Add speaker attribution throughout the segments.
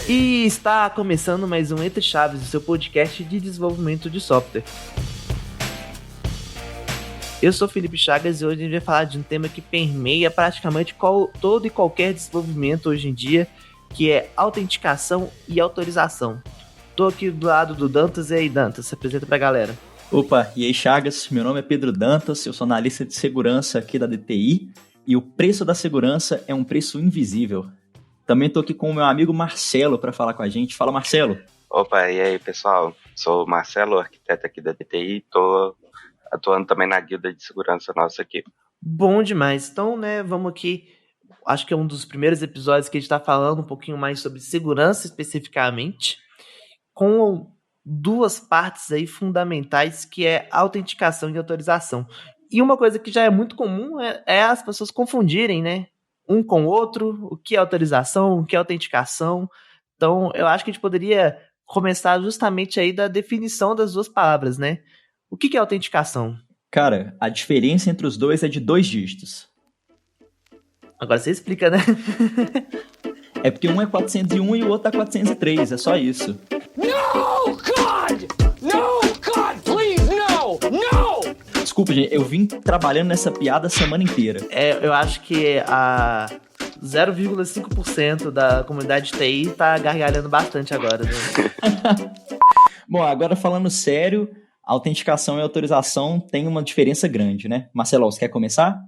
Speaker 1: E está começando mais um Entre Chaves, o seu podcast de desenvolvimento de software. Eu sou Felipe Chagas e hoje a gente vai falar de um tema que permeia praticamente todo e qualquer desenvolvimento hoje em dia, que é autenticação e autorização. Estou aqui do lado do Dantas. E aí, Dantas, se apresenta pra galera.
Speaker 2: Opa, e aí Chagas, meu nome é Pedro Dantas, eu sou analista de segurança aqui da DTI e o preço da segurança é um preço invisível. Também estou aqui com o meu amigo Marcelo para falar com a gente. Fala, Marcelo.
Speaker 3: Opa, e aí pessoal, sou o Marcelo, arquiteto aqui da DTI, estou atuando também na guilda de segurança nossa aqui.
Speaker 1: Bom demais, então vamos aqui, acho que é um dos primeiros episódios que a gente está falando um pouquinho mais sobre segurança especificamente, com duas partes aí fundamentais, que é autenticação e autorização. E uma coisa que já é muito comum é as pessoas confundirem, né? Um com o outro, o que é autorização, o que é autenticação. Então, eu acho que a gente poderia começar justamente aí da definição das duas palavras, né? O que é autenticação?
Speaker 2: Cara, a diferença entre os dois é de 2 dígitos.
Speaker 1: Agora você explica, né?
Speaker 2: É porque um é 401 e o outro é 403, é só isso.
Speaker 4: No, God! No, God, please, no! No!
Speaker 2: Desculpa, gente, eu vim trabalhando nessa piada a semana inteira.
Speaker 1: Eu acho que a 0,5% da comunidade TI tá gargalhando bastante agora, né?
Speaker 2: Bom, agora falando sério, a autenticação e a autorização tem uma diferença grande, né? Marcelo, você quer começar?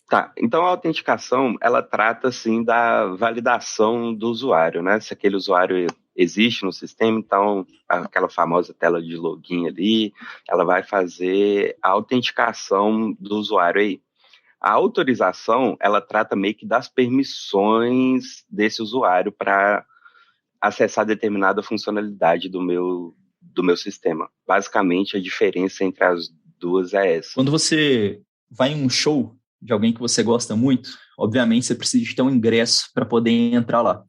Speaker 3: Tá, então a autenticação, ela trata, assim, da validação do usuário, né? Se aquele usuário existe no sistema, então aquela famosa tela de login ali, ela vai fazer a autenticação do usuário aí. A autorização, ela trata meio que das permissões desse usuário para acessar determinada funcionalidade do meu sistema. Basicamente, a diferença entre as duas é essa.
Speaker 2: Quando você vai em um show de alguém que você gosta muito, obviamente você precisa de ter um ingresso para poder entrar lá.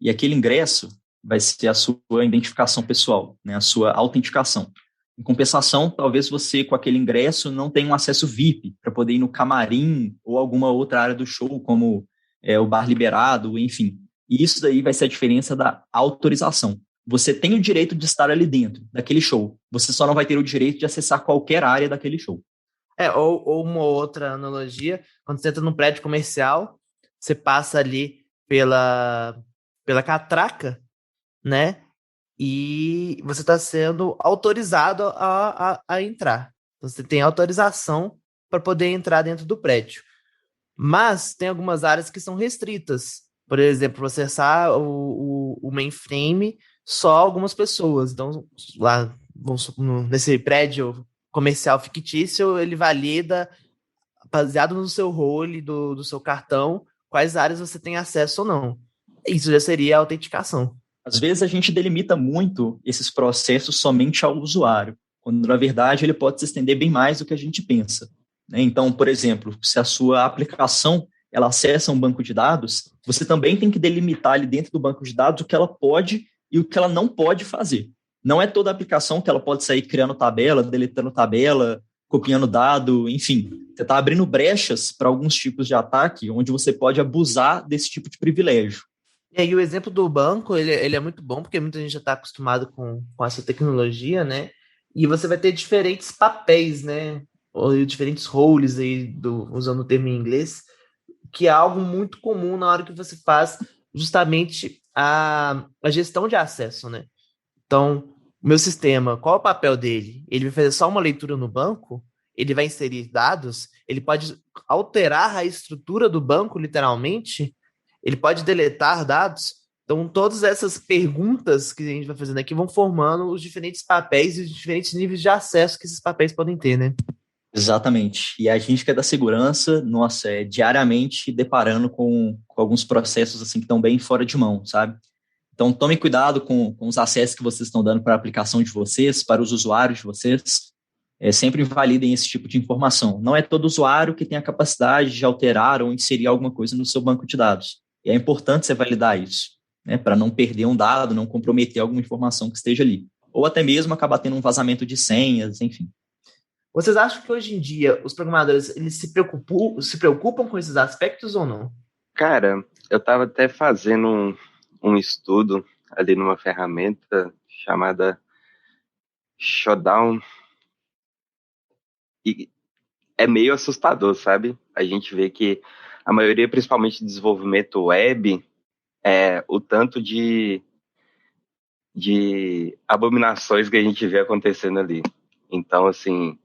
Speaker 2: E aquele ingresso vai ser a sua identificação pessoal, né? A sua autenticação. Em compensação, talvez você, com aquele ingresso, não tenha um acesso VIP para poder ir no camarim ou alguma outra área do show, como o bar liberado, enfim. E isso daí vai ser a diferença da autorização. Você tem o direito de estar ali dentro daquele show. Você só não vai ter o direito de acessar qualquer área daquele show.
Speaker 1: Ou uma outra analogia, quando você entra num prédio comercial, você passa ali pela catraca, né? E você está sendo autorizado a entrar. Você tem autorização para poder entrar dentro do prédio. Mas tem algumas áreas que são restritas. Por exemplo, acessar o mainframe só algumas pessoas. Então, lá nesse prédio comercial fictício, ele valida, baseado no seu role do seu cartão, quais áreas você tem acesso ou não. Isso já seria a autenticação.
Speaker 2: Às vezes a gente delimita muito esses processos somente ao usuário, quando na verdade ele pode se estender bem mais do que a gente pensa, né? Então, por exemplo, se a sua aplicação ela acessa um banco de dados, você também tem que delimitar ali dentro do banco de dados o que ela pode e o que ela não pode fazer. Não é toda aplicação que ela pode sair criando tabela, deletando tabela, copiando dado, enfim. Você está abrindo brechas para alguns tipos de ataque onde você pode abusar desse tipo de privilégio.
Speaker 1: E aí o exemplo do banco, ele é muito bom, porque muita gente já está acostumado com essa tecnologia, né? E você vai ter diferentes papéis, né? Ou diferentes roles aí, usando o termo em inglês, que é algo muito comum na hora que você faz justamente a gestão de acesso, né? Então, o meu sistema, qual é o papel dele? Ele vai fazer só uma leitura no banco? Ele vai inserir dados? Ele pode alterar a estrutura do banco, literalmente? Ele pode deletar dados? Então, todas essas perguntas que a gente vai fazendo aqui vão formando os diferentes papéis e os diferentes níveis de acesso que esses papéis podem ter, né?
Speaker 2: Exatamente. E a gente que é da segurança, nossa, diariamente deparando com alguns processos assim que estão bem fora de mão, sabe? Então, tome cuidado com os acessos que vocês estão dando para a aplicação de vocês, para os usuários de vocês. Sempre validem esse tipo de informação. Não é todo usuário que tem a capacidade de alterar ou inserir alguma coisa no seu banco de dados. E é importante você validar isso, né, para não perder um dado, não comprometer alguma informação que esteja ali. Ou até mesmo acabar tendo um vazamento de senhas, enfim.
Speaker 1: Vocês acham que hoje em dia os programadores eles se preocupam com esses aspectos ou não?
Speaker 3: Cara, eu estava até fazendo um estudo ali numa ferramenta chamada Showdown. E é meio assustador, sabe? A gente vê que a maioria, principalmente de desenvolvimento web, o tanto de abominações que a gente vê acontecendo ali. Então, assim,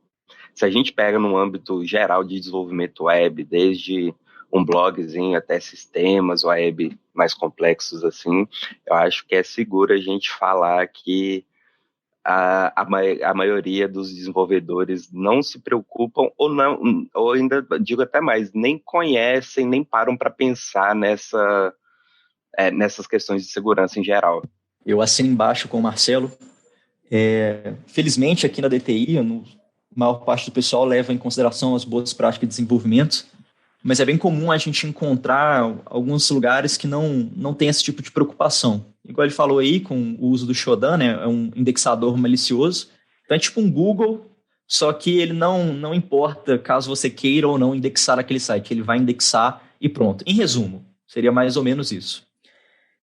Speaker 3: se a gente pega no âmbito geral de desenvolvimento web, desde um blogzinho até sistemas web mais complexos, assim, eu acho que é seguro a gente falar que a maioria dos desenvolvedores não se preocupam ou ainda digo até mais, nem conhecem, nem param para pensar nessas questões de segurança em geral.
Speaker 2: Eu assino embaixo com o Marcelo. Felizmente, aqui na DTI, a maior parte do pessoal leva em consideração as boas práticas de desenvolvimento, mas é bem comum a gente encontrar alguns lugares que não tem esse tipo de preocupação. Igual ele falou aí, com o uso do Shodan, né, é um indexador malicioso. Então é tipo um Google, só que ele não importa caso você queira ou não indexar aquele site, ele vai indexar e pronto. Em resumo, seria mais ou menos isso.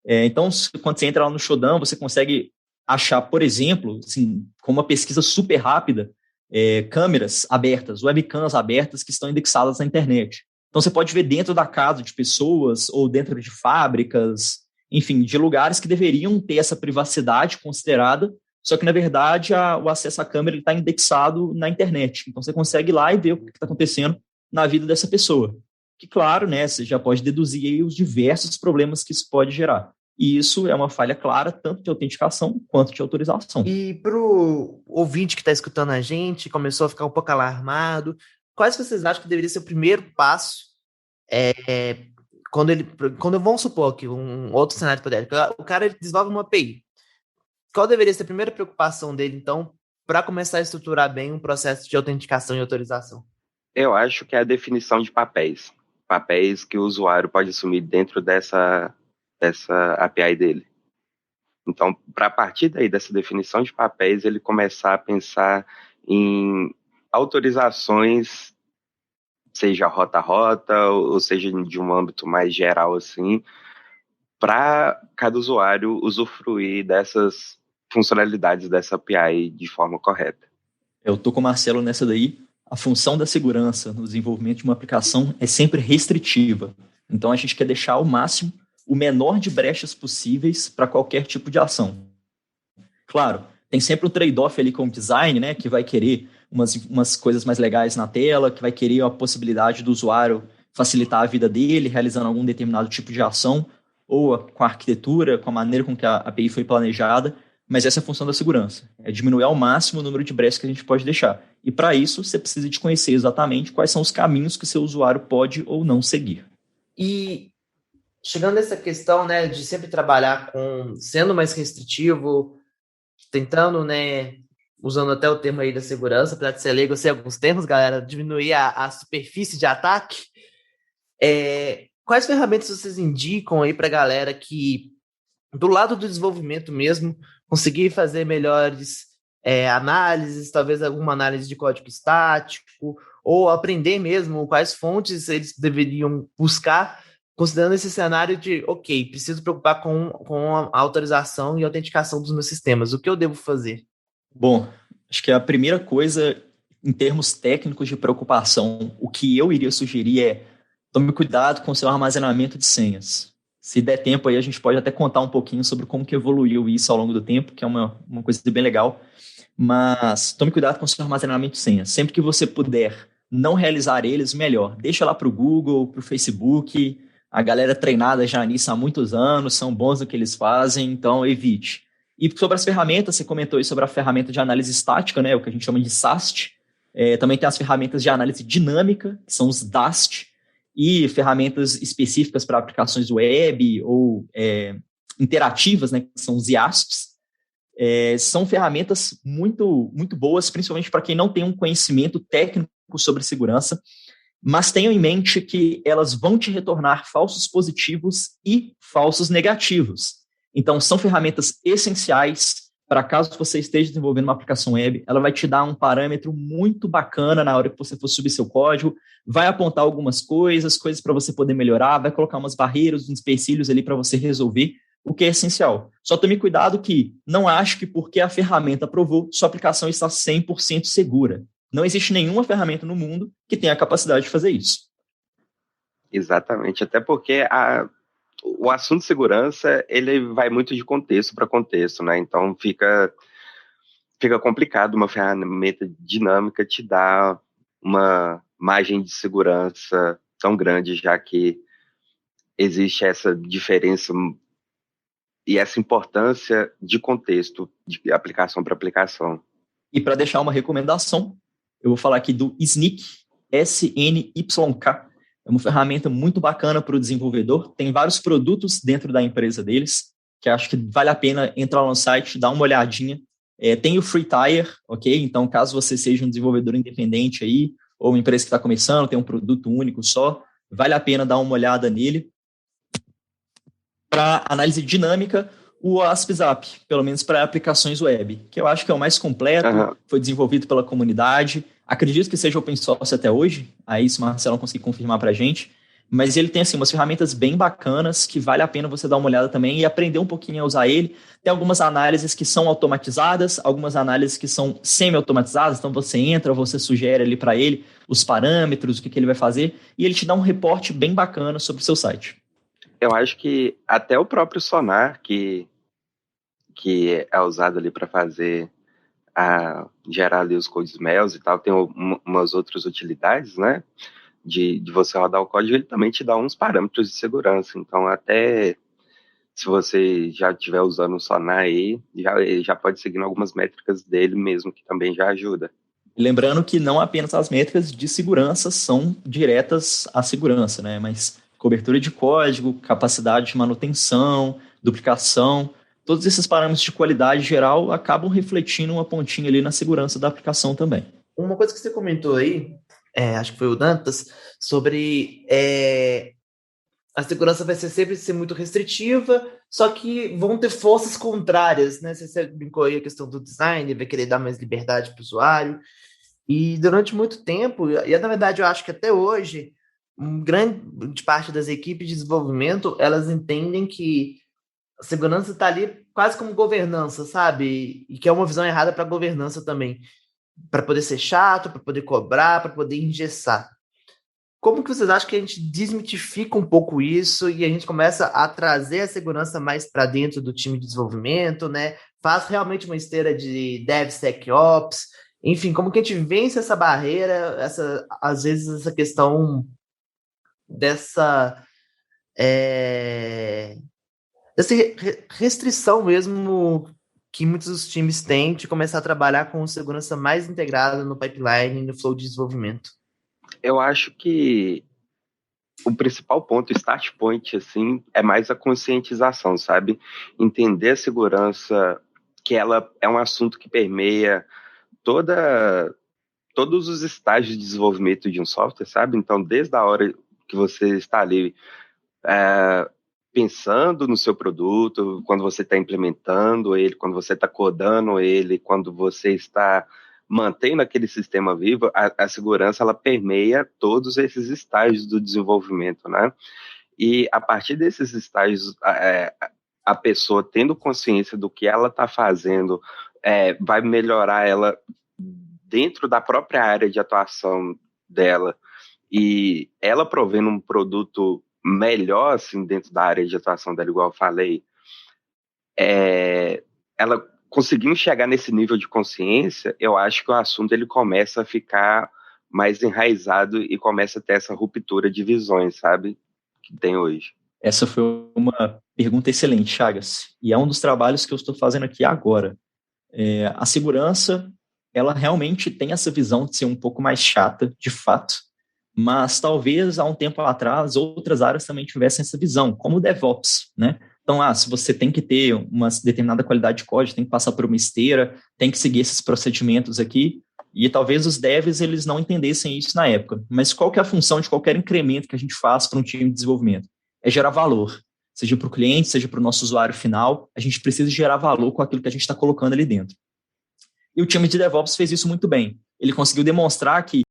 Speaker 2: Então, quando você entra lá no Shodan, você consegue achar, por exemplo, assim, com uma pesquisa super rápida, câmeras abertas, webcams abertas que estão indexadas na internet. Então, você pode ver dentro da casa de pessoas ou dentro de fábricas, enfim, de lugares que deveriam ter essa privacidade considerada, só que, na verdade, o acesso à câmera está indexado na internet. Então, você consegue ir lá e ver o que está acontecendo na vida dessa pessoa. Que, claro, né, você já pode deduzir aí os diversos problemas que isso pode gerar. E isso é uma falha clara, tanto de autenticação quanto de autorização.
Speaker 1: E para o ouvinte que está escutando a gente, começou a ficar um pouco alarmado, quais vocês acham que deveria ser o primeiro passo quando vamos supor que um outro cenário hipotético, o cara ele desenvolve uma API. Qual deveria ser a primeira preocupação dele, então, para começar a estruturar bem um processo de autenticação e autorização?
Speaker 3: Eu acho que é a definição de papéis. Papéis que o usuário pode assumir dentro dessa API dele. Então, para partir daí dessa definição de papéis, ele começar a pensar em autorizações, seja rota-rota, ou seja de um âmbito mais geral, assim, para cada usuário usufruir dessas funcionalidades dessa API de forma correta.
Speaker 2: Eu estou com o Marcelo nessa daí. A função da segurança no desenvolvimento de uma aplicação é sempre restritiva. Então, a gente quer deixar ao máximo o menor de brechas possíveis para qualquer tipo de ação. Claro, tem sempre um trade-off ali com o design, né, que vai querer umas coisas mais legais na tela, que vai querer a possibilidade do usuário facilitar a vida dele, realizando algum determinado tipo de ação, ou com a arquitetura, com a maneira com que a API foi planejada, mas essa é a função da segurança, é diminuir ao máximo o número de brechas que a gente pode deixar. E para isso, você precisa de conhecer exatamente quais são os caminhos que seu usuário pode ou não seguir.
Speaker 1: E chegando nessa questão, né, de sempre trabalhar sendo mais restritivo, tentando, né, usando até o termo aí da segurança, apesar de ser leigo, eu sei alguns termos, galera, diminuir a superfície de ataque. Quais ferramentas vocês indicam aí para a galera que, do lado do desenvolvimento mesmo, conseguir fazer melhores análises, talvez alguma análise de código estático, ou aprender mesmo quais fontes eles deveriam buscar, considerando esse cenário de, ok, preciso preocupar com a autorização e autenticação dos meus sistemas, o que eu devo fazer?
Speaker 2: Bom, acho que a primeira coisa, em termos técnicos de preocupação, o que eu iria sugerir é tome cuidado com o seu armazenamento de senhas. Se der tempo aí, a gente pode até contar um pouquinho sobre como que evoluiu isso ao longo do tempo, que é uma coisa bem legal. Mas tome cuidado com o seu armazenamento de senhas. Sempre que você puder não realizar eles, melhor. Deixa lá para o Google, para o Facebook. A galera treinada já nisso há muitos anos, são bons no que eles fazem, então evite. E sobre as ferramentas, você comentou aí sobre a ferramenta de análise estática, né, o que a gente chama de SAST. Também tem as ferramentas de análise dinâmica, que são os DAST, e ferramentas específicas para aplicações web ou interativas, né, que são os IASPs. São ferramentas muito, muito boas, principalmente para quem não tem um conhecimento técnico sobre segurança, mas tenham em mente que elas vão te retornar falsos positivos e falsos negativos. Então, são ferramentas essenciais para caso você esteja desenvolvendo uma aplicação web. Ela vai te dar um parâmetro muito bacana na hora que você for subir seu código, vai apontar algumas coisas para você poder melhorar, vai colocar umas barreiras, uns empecilhos ali para você resolver, o que é essencial. Só tome cuidado que não ache que porque a ferramenta aprovou, sua aplicação está 100% segura. Não existe nenhuma ferramenta no mundo que tenha a capacidade de fazer isso.
Speaker 3: Exatamente, até porque o assunto de segurança, ele vai muito de contexto para contexto, né? Então fica complicado uma ferramenta dinâmica te dar uma margem de segurança tão grande, já que existe essa diferença e essa importância de contexto, de aplicação para aplicação.
Speaker 2: E para deixar uma recomendação, eu vou falar aqui do Snyk, SNYK. É uma ferramenta muito bacana para o desenvolvedor. Tem vários produtos dentro da empresa deles, que acho que vale a pena entrar no site, dar uma olhadinha. Tem o Free Tire, ok? Então, caso você seja um desenvolvedor independente aí, ou uma empresa que está começando, tem um produto único só, vale a pena dar uma olhada nele. Para análise dinâmica, o AspZap, pelo menos para aplicações web, que eu acho que é o mais completo, foi desenvolvido pela comunidade. Acredito que seja open source até hoje, aí se o Marcelo conseguir confirmar para a gente, mas ele tem assim, umas ferramentas bem bacanas que vale a pena você dar uma olhada também e aprender um pouquinho a usar ele. Tem algumas análises que são automatizadas, algumas análises que são semi-automatizadas, então você entra, você sugere ali para ele os parâmetros, o que ele vai fazer, e ele te dá um reporte bem bacana sobre o seu site.
Speaker 3: Eu acho que até o próprio Sonar, que é usado ali para fazer gerar ali os code smells e tal, tem umas outras utilidades, né, de você rodar o código, ele também te dá uns parâmetros de segurança, então até se você já estiver usando o Sonar aí, já pode seguir algumas métricas dele mesmo, que também já ajuda.
Speaker 2: Lembrando que não apenas as métricas de segurança são diretas à segurança, né, mas cobertura de código, capacidade de manutenção, duplicação, todos esses parâmetros de qualidade geral acabam refletindo uma pontinha ali na segurança da aplicação também.
Speaker 1: Uma coisa que você comentou aí, acho que foi o Dantas, sobre a segurança vai sempre ser muito restritiva, só que vão ter forças contrárias, né? Você brincou aí a questão do design, vai querer dar mais liberdade para o usuário, e durante muito tempo, e na verdade eu acho que até hoje, grande parte das equipes de desenvolvimento, elas entendem que a segurança está ali quase como governança, sabe? E que é uma visão errada para a governança também. Para poder ser chato, para poder cobrar, para poder engessar. Como que vocês acham que a gente desmitifica um pouco isso e a gente começa a trazer a segurança mais para dentro do time de desenvolvimento, né? Faz realmente uma esteira de DevSecOps, enfim, como que a gente vence essa barreira, às vezes essa questão dessa restrição mesmo que muitos dos times têm de começar a trabalhar com segurança mais integrada no pipeline e no flow de desenvolvimento?
Speaker 3: Eu acho que o principal ponto, o start point, assim, é mais a conscientização, sabe? Entender a segurança, que ela é um assunto que permeia todos os estágios de desenvolvimento de um software, sabe? Então, desde a hora que você está ali pensando no seu produto, quando você está implementando ele, quando você está codando ele, quando você está mantendo aquele sistema vivo, a segurança ela permeia todos esses estágios do desenvolvimento, né? E a partir desses estágios, a pessoa tendo consciência do que ela está fazendo, vai melhorar ela dentro da própria área de atuação dela, e ela provendo um produto melhor, assim, dentro da área de atuação dela, igual eu falei, ela conseguindo chegar nesse nível de consciência, eu acho que o assunto ele começa a ficar mais enraizado e começa a ter essa ruptura de visões, sabe, que tem hoje.
Speaker 2: Essa foi uma pergunta excelente, Chagas, e é um dos trabalhos que eu estou fazendo aqui agora. A segurança, ela realmente tem essa visão de ser um pouco mais chata, de fato, mas talvez há um tempo atrás outras áreas também tivessem essa visão, como o DevOps, né? Então, se você tem que ter uma determinada qualidade de código, tem que passar por uma esteira, tem que seguir esses procedimentos aqui, e talvez os devs eles não entendessem isso na época. Mas qual que é a função de qualquer incremento que a gente faz para um time de desenvolvimento? É gerar valor, seja para o cliente, seja para o nosso usuário final, a gente precisa gerar valor com aquilo que a gente está colocando ali dentro. E o time de DevOps fez isso muito bem. Ele conseguiu demonstrar que